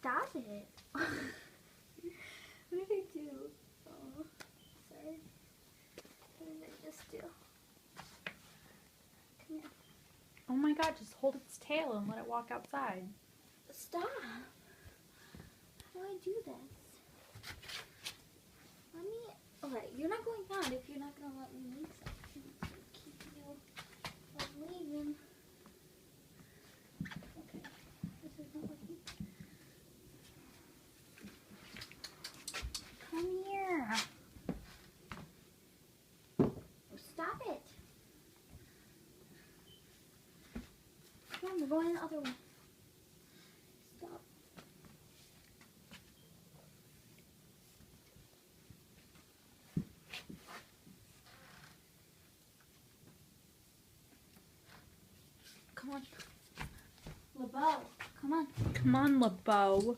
Stop it. What did I do? Oh, sorry. What did I just do? Come here. Oh my god, just hold its tail and let it walk outside. Stop. How do I do this? Let me... Okay, you're not going out if you're not going to let me leave something. I'm going to keep you from leaving. Okay, this is not working. Come here. Oh, stop it. Come on, we're going the other way. Stop. Come on. LeBeau, come on. Come on, LeBeau.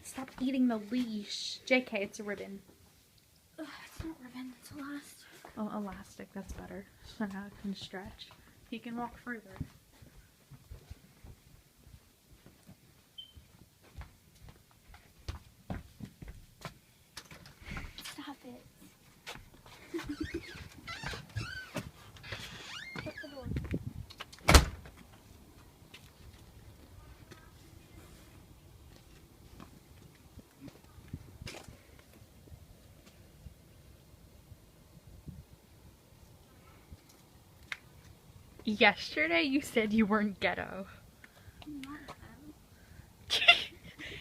Stop eating the leash. JK, it's a ribbon. Ugh, it's not ribbon, it's elastic. Oh, elastic, that's better. So now it can stretch. He can walk further. Stop it. Shut the door. Yesterday you said you weren't ghetto. I'm not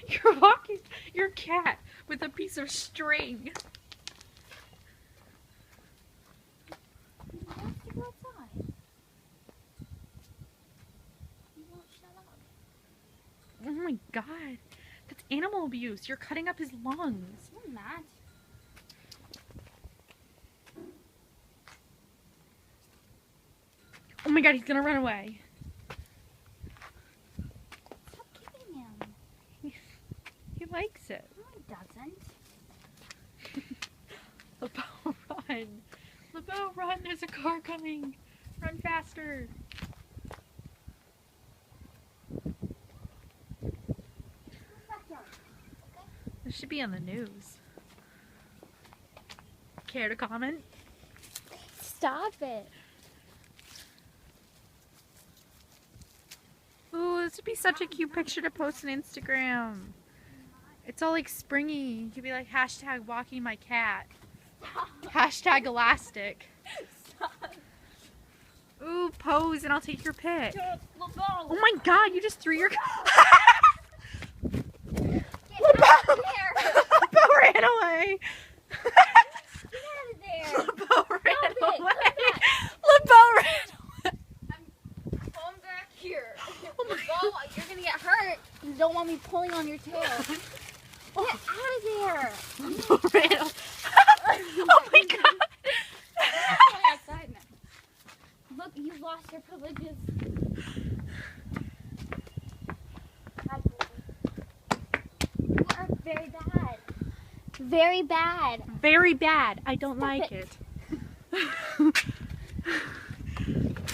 You're walking your cat with a piece of string. He wants to go outside. He won't shut up. Oh my god. That's animal abuse. You're cutting up his lungs. I'm not. Oh my god, he's gonna run away. Stop kicking him. He likes it. No, he doesn't. LeBeau, run. LeBeau, run. There's a car coming. Run faster. Back down, okay? This should be on the news. Care to comment? Stop it. Ooh, this would be such a cute picture to post on Instagram. It's all like springy. You could be like hashtag walking my cat. Hashtag elastic. Stop. Ooh, pose and I'll take your pic. LeBeau. Oh my god, you just threw your Get out of there. LeBeau ran away. Get out of there. LeBeau ran Stop it. away. LeBeau ran away. I'm going back here. Oh my LeBeau, you're going to get hurt. You don't want me pulling on your tail. Get out of there. LeBeau ran away. Oh my god. Play outside now. Look, you've lost your privileges. You are very bad. Very bad. Very bad. I don't Stop like it. it.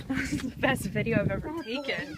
This is the best video I've ever taken.